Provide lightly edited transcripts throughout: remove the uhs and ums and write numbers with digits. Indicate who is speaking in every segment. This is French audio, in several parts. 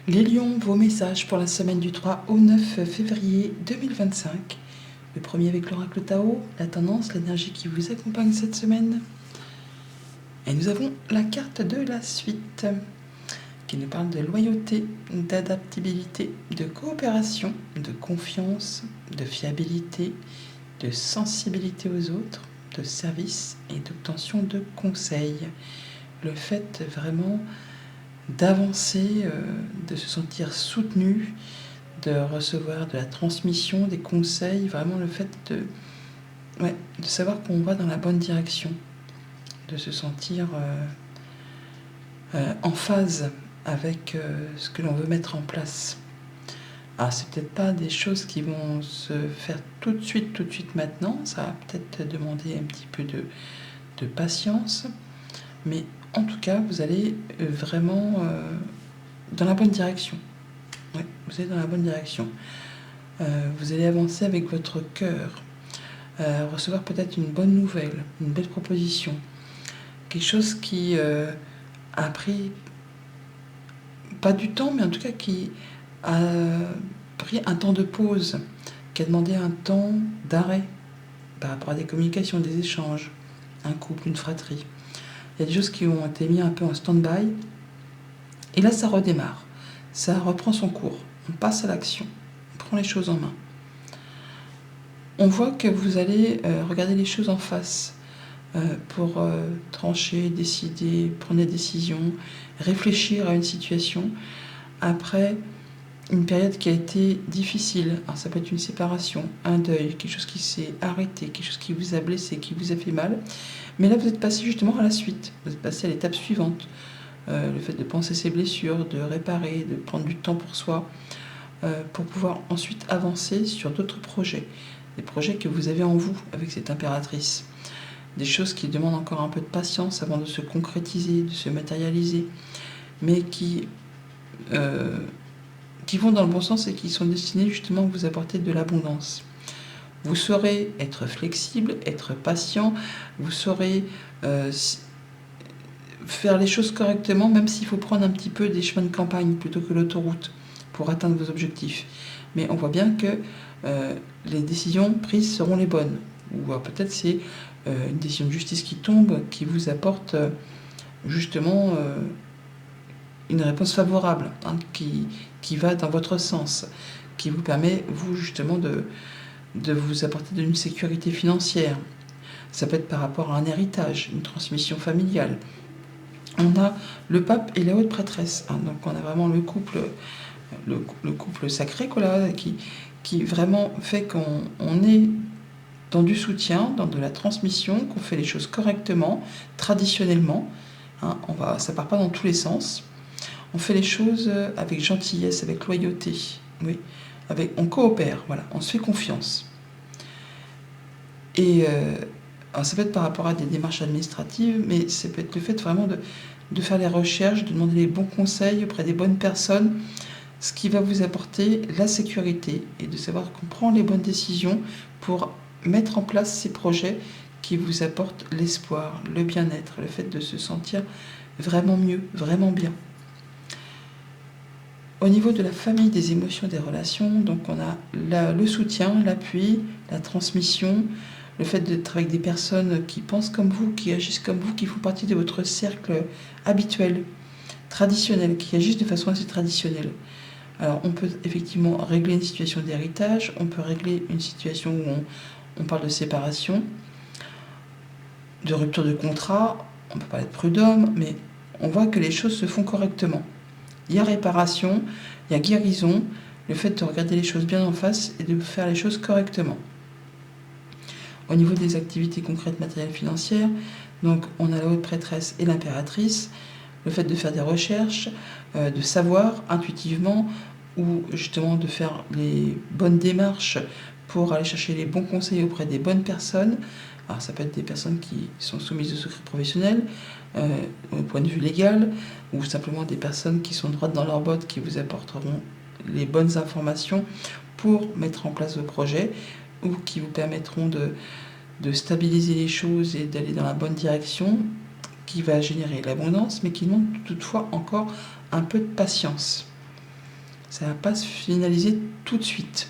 Speaker 1: Les lions, vos messages pour la semaine du 3 au 9 février 2025. Le premier avec l'oracle Tao, la tendance, l'énergie qui vous accompagne cette semaine. Et nous avons la carte de la suite qui nous parle de loyauté, d'adaptabilité, de coopération, de confiance, de fiabilité, de sensibilité aux autres, de service et d'obtention de conseils. Le fait vraiment d'avancer, de se sentir soutenu, de recevoir de la transmission, des conseils, vraiment le fait de savoir qu'on va dans la bonne direction, de se sentir en phase avec ce que l'on veut mettre en place. Alors c'est peut-être pas des choses qui vont se faire tout de suite maintenant, ça va peut-être demander un petit peu de patience, mais en tout cas vous allez vraiment dans la bonne direction. Oui, vous allez dans la bonne direction. Vous allez avancer avec votre cœur, recevoir peut-être une bonne nouvelle, une belle proposition, quelque chose qui a pris pas du temps, mais en tout cas qui a pris un temps de pause, qui a demandé un temps d'arrêt par rapport à des communications, des échanges, un couple, une fratrie. Il y a des choses qui ont été mises un peu en stand-by, et là ça redémarre, ça reprend son cours, on passe à l'action, on prend les choses en main. On voit que vous allez regarder les choses en face pour trancher, décider, prendre des décisions, réfléchir à une situation après une période qui a été difficile. Alors ça peut être une séparation, un deuil, quelque chose qui s'est arrêté, quelque chose qui vous a blessé, qui vous a fait mal. Mais là, vous êtes passé justement à la suite. Vous êtes passé à l'étape suivante. Le fait de penser ses blessures, de réparer, de prendre du temps pour soi, pour pouvoir ensuite avancer sur d'autres projets. Des projets que vous avez en vous avec cette impératrice. Des choses qui demandent encore un peu de patience avant de se concrétiser, de se matérialiser, mais qui vont dans le bon sens et qui sont destinées justement à vous apporter de l'abondance. Vous saurez être flexible, être patient, vous saurez faire les choses correctement, même s'il faut prendre un petit peu des chemins de campagne plutôt que l'autoroute pour atteindre vos objectifs. Mais on voit bien que les décisions prises seront les bonnes. Ou peut-être c'est une décision de justice qui tombe, qui vous apporte justement une réponse favorable, qui va dans votre sens, qui vous permet, vous, justement, de vous apporter une sécurité financière. Ça peut être par rapport à un héritage, une transmission familiale. On a le pape et la haute prêtresse, donc on a vraiment le couple sacré qui vraiment fait qu'on est dans du soutien, dans de la transmission, qu'on fait les choses correctement, traditionnellement. Ça part pas dans tous les sens. On fait les choses avec gentillesse, avec loyauté. Oui, on coopère, voilà, on se fait confiance. Et ça peut être par rapport à des démarches administratives, mais ça peut être le fait vraiment de faire les recherches, de demander les bons conseils auprès des bonnes personnes, ce qui va vous apporter la sécurité et de savoir qu'on prend les bonnes décisions pour mettre en place ces projets qui vous apportent l'espoir, le bien-être, le fait de se sentir vraiment mieux, vraiment bien. Au niveau de la famille, des émotions, des relations, donc on a le soutien, l'appui, la transmission, le fait d'être avec des personnes qui pensent comme vous, qui agissent comme vous, qui font partie de votre cercle habituel, traditionnel, qui agissent de façon assez traditionnelle. Alors on peut effectivement régler une situation d'héritage, on peut régler une situation où on parle de séparation, de rupture de contrat, on peut parler de prud'homme, mais on voit que les choses se font correctement. Il y a réparation, il y a guérison, le fait de regarder les choses bien en face et de faire les choses correctement. Au niveau des activités concrètes, matérielles, financières, donc on a la haute prêtresse et l'impératrice, le fait de faire des recherches, de savoir intuitivement ou justement de faire les bonnes démarches pour aller chercher les bons conseils auprès des bonnes personnes. Alors ça peut être des personnes qui sont soumises au secret professionnel, au point de vue légal, ou simplement des personnes qui sont droites dans leurs bottes, qui vous apporteront les bonnes informations pour mettre en place vos projets, ou qui vous permettront de stabiliser les choses et d'aller dans la bonne direction, qui va générer l'abondance, mais qui demande toutefois encore un peu de patience. ça ne va pas se finaliser tout de suite.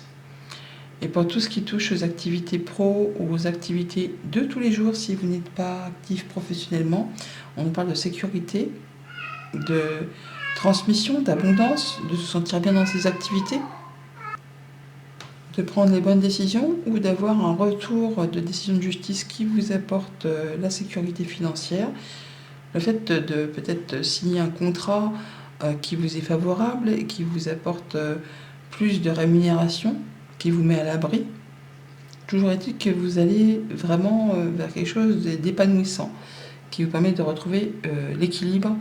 Speaker 1: Et pour tout ce qui touche aux activités pro ou aux activités de tous les jours, si vous n'êtes pas actif professionnellement, on parle de sécurité, de transmission, d'abondance, de se sentir bien dans ses activités, de prendre les bonnes décisions ou d'avoir un retour de décision de justice qui vous apporte la sécurité financière. Le fait de peut-être signer un contrat qui vous est favorable et qui vous apporte plus de rémunération, qui vous met à l'abri. Toujours est-il que vous allez vraiment vers quelque chose d'épanouissant, qui vous permet de retrouver l'équilibre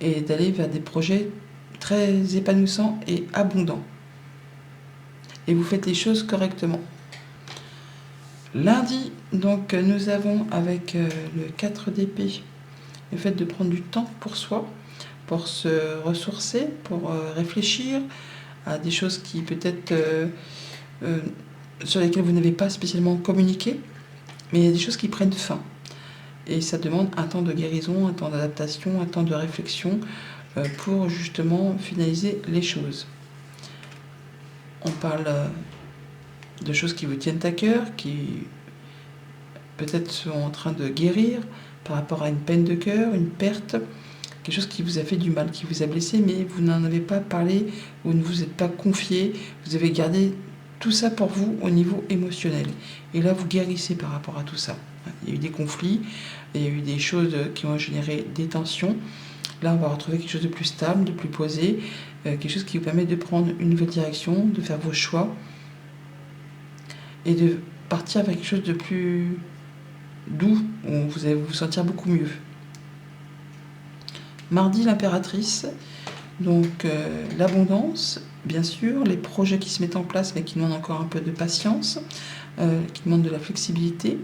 Speaker 1: et d'aller vers des projets très épanouissants et abondants. Et vous faites les choses correctement. Lundi, donc, nous avons avec le 4 d'épée le fait de prendre du temps pour soi, pour se ressourcer, pour réfléchir à des choses qui peut-être sur lesquelles vous n'avez pas spécialement communiqué, mais il y a des choses qui prennent fin. Et ça demande un temps de guérison, un temps d'adaptation, un temps de réflexion pour justement finaliser les choses. On parle de choses qui vous tiennent à cœur, qui peut-être sont en train de guérir par rapport à une peine de cœur, une perte, quelque chose qui vous a fait du mal, qui vous a blessé, mais vous n'en avez pas parlé, vous ne vous êtes pas confié, vous avez gardé tout ça pour vous au niveau émotionnel. Et là, vous guérissez par rapport à tout ça. Il y a eu des conflits, il y a eu des choses qui ont généré des tensions. Là, on va retrouver quelque chose de plus stable, de plus posé, quelque chose qui vous permet de prendre une nouvelle direction, de faire vos choix et de partir vers quelque chose de plus doux, où vous allez vous sentir beaucoup mieux. Mardi, l'impératrice, donc l'abondance, bien sûr, les projets qui se mettent en place mais qui demandent encore un peu de patience, qui demandent de la flexibilité,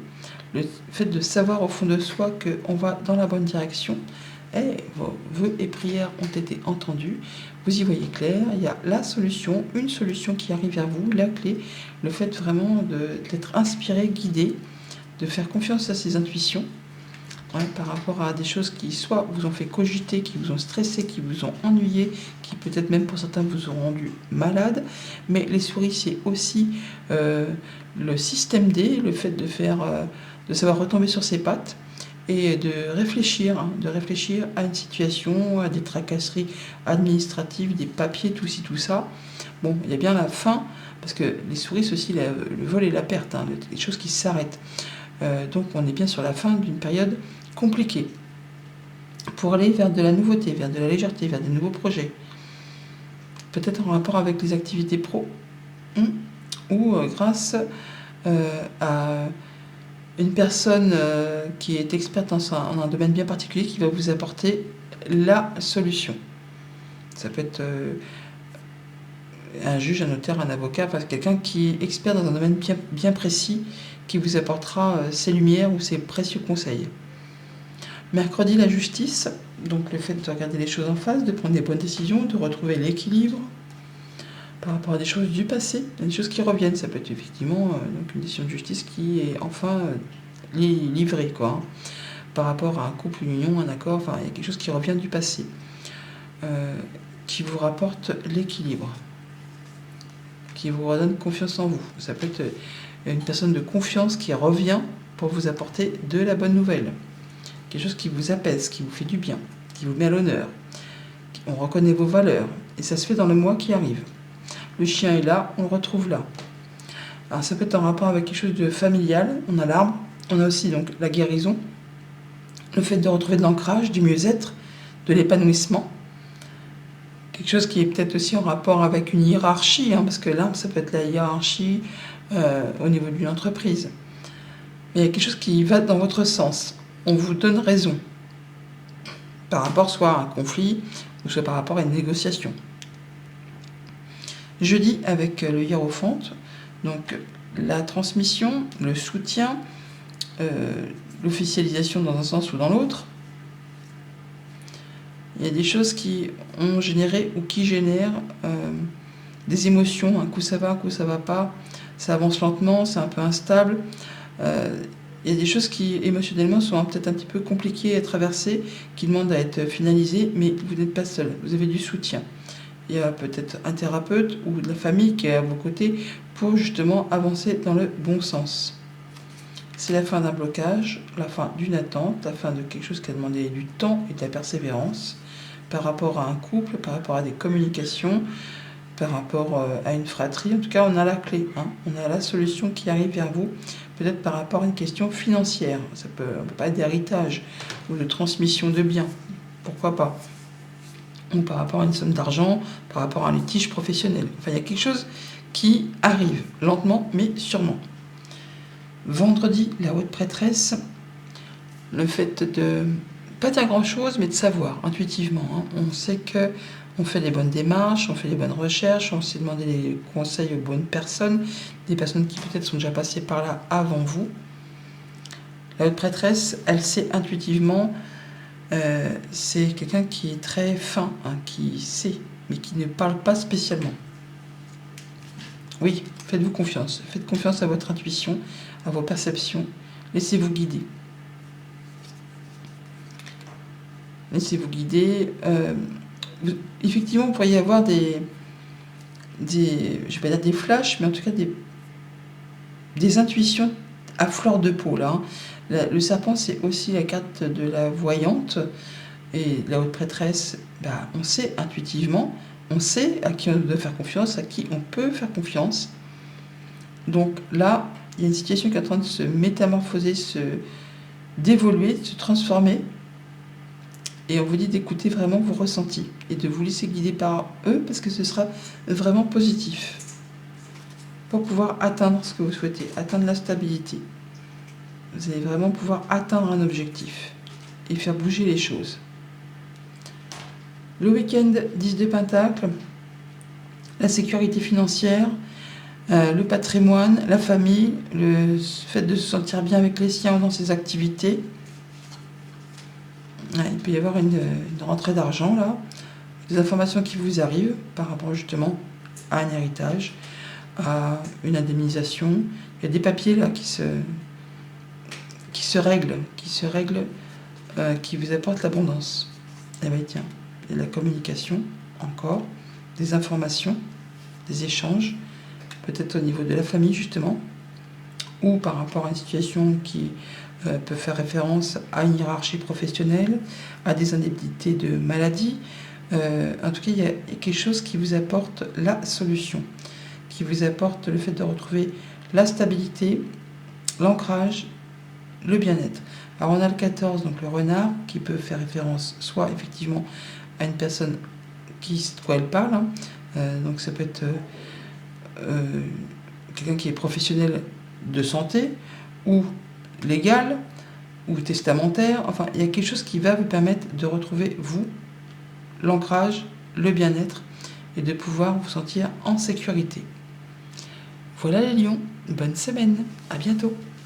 Speaker 1: le fait de savoir au fond de soi qu'on va dans la bonne direction, et vos vœux et prières ont été entendus, vous y voyez clair, il y a la solution, une solution qui arrive vers vous, la clé, le fait vraiment d'être inspiré, guidé, de faire confiance à ses intuitions, par rapport à des choses qui soit vous ont fait cogiter, qui vous ont stressé, qui vous ont ennuyé, qui peut-être même pour certains vous ont rendu malade. Mais les souris, c'est aussi le système D, le fait de savoir retomber sur ses pattes et de réfléchir à une situation, à des tracasseries administratives, des papiers, tout ci, tout ça. Bon, il y a bien la fin, parce que les souris, c'est aussi le vol et la perte, les choses qui s'arrêtent. Donc on est bien sur la fin d'une période compliquée pour aller vers de la nouveauté, vers de la légèreté, vers des nouveaux projets. Peut-être en rapport avec les activités pro ou grâce à une personne qui est experte en un domaine bien particulier qui va vous apporter la solution. Ça peut être un juge, un notaire, un avocat, enfin, quelqu'un qui est expert dans un domaine bien précis qui vous apportera ses lumières ou ses précieux conseils. Mercredi, la justice, donc le fait de regarder les choses en face, de prendre des bonnes décisions, de retrouver l'équilibre par rapport à des choses du passé, des choses qui reviennent. Ça peut être effectivement donc une décision de justice qui est enfin livrée, quoi, par rapport à un couple, une union, un accord, enfin il y a quelque chose qui revient du passé, qui vous rapporte l'équilibre, qui vous redonne confiance en vous. Ça peut être une personne de confiance qui revient pour vous apporter de la bonne nouvelle. Quelque chose qui vous apaise, qui vous fait du bien, qui vous met à l'honneur. On reconnaît vos valeurs. Et ça se fait dans le mois qui arrive. Le chien est là, on le retrouve là. Alors ça peut être en rapport avec quelque chose de familial. On a l'arbre. On a aussi donc la guérison. Le fait de retrouver de l'ancrage, du mieux-être, de l'épanouissement. Quelque chose qui est peut-être aussi en rapport avec une hiérarchie. Parce que l'arbre, ça peut être la hiérarchie au niveau d'une entreprise. Mais il y a quelque chose qui va dans votre sens. On vous donne raison par rapport soit à un conflit ou soit par rapport à une négociation. Jeudi, avec le hiérophant, donc la transmission, le soutien, l'officialisation dans un sens ou dans l'autre. Il y a des choses qui ont généré ou qui génèrent des émotions. Un coup ça va, un coup ça va pas. Ça avance lentement, c'est un peu instable. Il y a des choses qui, émotionnellement, sont peut-être un petit peu compliquées à traverser, qui demandent à être finalisées, mais vous n'êtes pas seul, vous avez du soutien. il y a peut-être un thérapeute ou de la famille qui est à vos côtés pour justement avancer dans le bon sens. C'est la fin d'un blocage, la fin d'une attente, la fin de quelque chose qui a demandé du temps et de la persévérance par rapport à un couple, par rapport à des communications, par rapport à une fratrie. En tout cas, on a la clé, hein. On a la solution qui arrive vers vous, peut-être par rapport à une question financière. On ne peut pas être d'héritage ou de transmission de biens, pourquoi pas. Ou par rapport à une somme d'argent, par rapport à un litige professionnel. Enfin, il y a quelque chose qui arrive, lentement mais sûrement. Vendredi, la haute prêtresse, le fait de pas dire grand-chose, mais de savoir intuitivement, hein. On sait que on fait les bonnes démarches, on fait les bonnes recherches, on sait demander des conseils aux bonnes personnes, des personnes qui peut-être sont déjà passées par là avant vous. La haute prêtresse, elle sait intuitivement, c'est quelqu'un qui est très fin, hein, qui sait, mais qui ne parle pas spécialement. Oui, faites-vous confiance. Faites confiance à votre intuition, à vos perceptions. Laissez-vous guider. Laissez-vous guider. Effectivement, vous pourriez avoir je vais pas dire des flashs, mais en tout cas des intuitions à fleur de peau, là, hein. Le serpent, c'est aussi la carte de la voyante. Et la haute prêtresse, on sait intuitivement, on sait à qui on doit faire confiance, à qui on peut faire confiance. Donc là, il y a une situation qui est en train de se métamorphoser, d'évoluer, de se transformer. Et on vous dit d'écouter vraiment vos ressentis et de vous laisser guider par eux parce que ce sera vraiment positif pour pouvoir atteindre ce que vous souhaitez, atteindre la stabilité. Vous allez vraiment pouvoir atteindre un objectif et faire bouger les choses. Le week-end, 10 de Pentacle, la sécurité financière, le patrimoine, la famille, le fait de se sentir bien avec les siens dans ses activités. Il peut y avoir une rentrée d'argent, là, des informations qui vous arrivent par rapport justement à un héritage, à une indemnisation. Il y a des papiers là qui se règlent, qui vous apportent l'abondance. Eh bien, tiens, il y a de la communication, encore, des informations, des échanges, peut-être au niveau de la famille justement, ou par rapport à une situation qui peut faire référence à une hiérarchie professionnelle, à des indemnités de maladie. En tout cas, il y a quelque chose qui vous apporte la solution, qui vous apporte le fait de retrouver la stabilité, l'ancrage, le bien-être. Alors on a le 14, donc le renard, qui peut faire référence soit effectivement à une personne de quoi elle parle, hein. Donc ça peut être quelqu'un qui est professionnel de santé, ou légal, ou testamentaire. Enfin, il y a quelque chose qui va vous permettre de retrouver, vous, l'ancrage, le bien-être, et de pouvoir vous sentir en sécurité. Voilà les lions, bonne semaine, à bientôt.